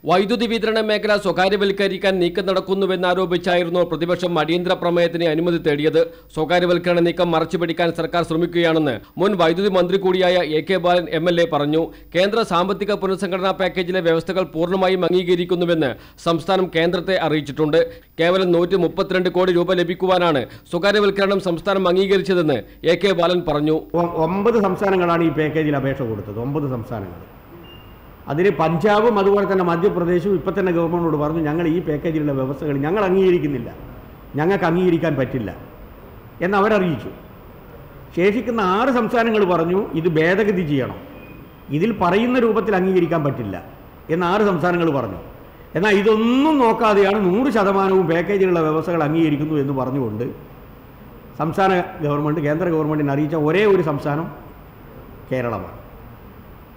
വൈദ്യുതി വിതരണ മേഖല സ്വകാര്യവൽക്കരിക്കാൻ നീക്കം നടക്കുന്നുവെന്നാരോപിച്ചായിരുന്നു പ്രതിപക്ഷം അടിയന്തര പ്രമേയത്തിന് അനുമതി തേടിയത്. സ്വകാര്യവൽക്കരണ നീക്കം മറച്ചുപിടിക്കാൻ സർക്കാർ ശ്രമിക്കുകയാണെന്ന് മുൻ വൈദ്യുതി മന്ത്രി കൂടിയായ എ.കെ. ബാലൻ എം.എൽ.എ. പറഞ്ഞു. കേന്ദ്ര സാമ്പത്തിക പുനഃസംഘടനാ പാക്കേജിലെ വ്യവസ്ഥകൾ പൂർണ്ണമായും അംഗീകരിക്കുന്നുവെന്ന് സംസ്ഥാനം കേന്ദ്രത്തെ അറിയിച്ചിട്ടുണ്ട്. കേവലം 132 കോടി രൂപ ലഭിക്കുവാനാണ് സ്വകാര്യവൽക്കരണം സംസ്ഥാനം അംഗീകരിച്ചതെന്ന് എ.കെ. ബാലൻ പറഞ്ഞു. 9 സംസ്ഥാനങ്ങളാണ് ഈ പാക്കേജിൽ അപേക്ഷ കൊടുത്തത്. 9 സംസ്ഥാനങ്ങൾ. അതിൽ പഞ്ചാബും അതുപോലെ തന്നെ മധ്യപ്രദേശും ഇപ്പം തന്നെ ഗവൺമെൻറ്റിനോട് പറഞ്ഞു, ഞങ്ങൾ ഈ പാക്കേജിലുള്ള വ്യവസ്ഥകൾ ഞങ്ങൾ അംഗീകരിക്കുന്നില്ല, ഞങ്ങൾക്ക് അംഗീകരിക്കാൻ പറ്റില്ല എന്ന് അവരറിയിച്ചു. ശേഷിക്കുന്ന 6 സംസ്ഥാനങ്ങൾ പറഞ്ഞു ഇത് ഭേദഗതി ചെയ്യണം, ഇതിൽ പറയുന്ന രൂപത്തിൽ അംഗീകരിക്കാൻ പറ്റില്ല എന്ന് 6 സംസ്ഥാനങ്ങൾ പറഞ്ഞു. എന്നാൽ ഇതൊന്നും നോക്കാതെയാണ് 100% പാക്കേജിലുള്ള വ്യവസ്ഥകൾ അംഗീകരിക്കുന്നു എന്ന് പറഞ്ഞുകൊണ്ട് സംസ്ഥാന ഗവൺമെൻറ് കേന്ദ്ര ഗവൺമെൻറ്റിനെ അറിയിച്ച ഒരേ ഒരു സംസ്ഥാനം കേരളമാണ്.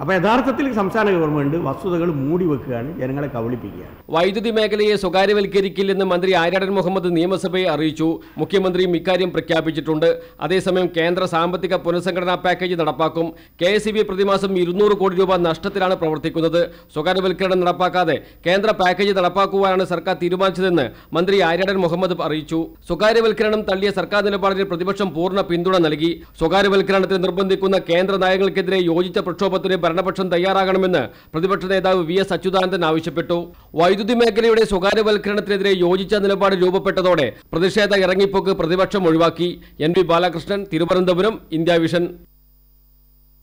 അപ്പോൾ യഥാർത്ഥത്തിൽ സംസ്ഥാന ഗവൺമെന്റ് വസ്തുതകൾ മൂടി വെക്കുകയാണ്, ജനങ്ങളെ കബളിപ്പിക്കുകയാണ്. വൈദ്യുതി മേഖലയെ സ്വകാര്യവൽക്കരിക്കില്ലെന്ന് മന്ത്രി ആര്യാടൻ മുഹമ്മദ് നിയമസഭയെ അറിയിച്ചു. മുഖ്യമന്ത്രിയും ഇക്കാര്യം പ്രഖ്യാപിച്ചിട്ടുണ്ട്. അതേസമയം കേന്ദ്ര സാമ്പത്തിക പുനഃസംഘടനാ പാക്കേജ് നടപ്പാക്കും. KSEB പ്രതിമാസം 200 കോടി രൂപ നഷ്ടത്തിലാണ് പ്രവർത്തിക്കുന്നത്. സ്വകാര്യവൽക്കരണം നടപ്പാക്കാതെ കേന്ദ്ര പാക്കേജ് നടപ്പാക്കുവാനാണ് സർക്കാർ തീരുമാനിച്ചതെന്ന് മന്ത്രി ആര്യാടൻ മുഹമ്മദ് അറിയിച്ചു. സ്വകാര്യവൽക്കരണം തള്ളിയ സർക്കാർ നിലപാടിന് പ്രതിപക്ഷം പൂർണ്ണ പിന്തുണ നൽകി. സ്വകാര്യവൽക്കരണത്തിന് നിർബന്ധിക്കുന്ന കേന്ദ്ര നയങ്ങൾക്കെതിരെ യോജിച്ച പ്രക്ഷോഭത്തിന് ഭരണപക്ഷം തയ്യാറാകണമെന്ന് പ്രതിപക്ഷ നേതാവ് VS അച്യുതാനന്ദൻ ആവശ്യപ്പെട്ടു. വൈദ്യുതി മേഖലയുടെ സ്വകാര്യവൽക്കരണത്തിനെതിരെ യോജിച്ച നിലപാട് രൂപപ്പെട്ടതോടെ പ്രതിഷേധ ഇറങ്ങിപ്പോക്ക് പ്രതിപക്ഷം ഒഴിവാക്കി. NV Balakrishnan, Thiruvananthapuram, India vision.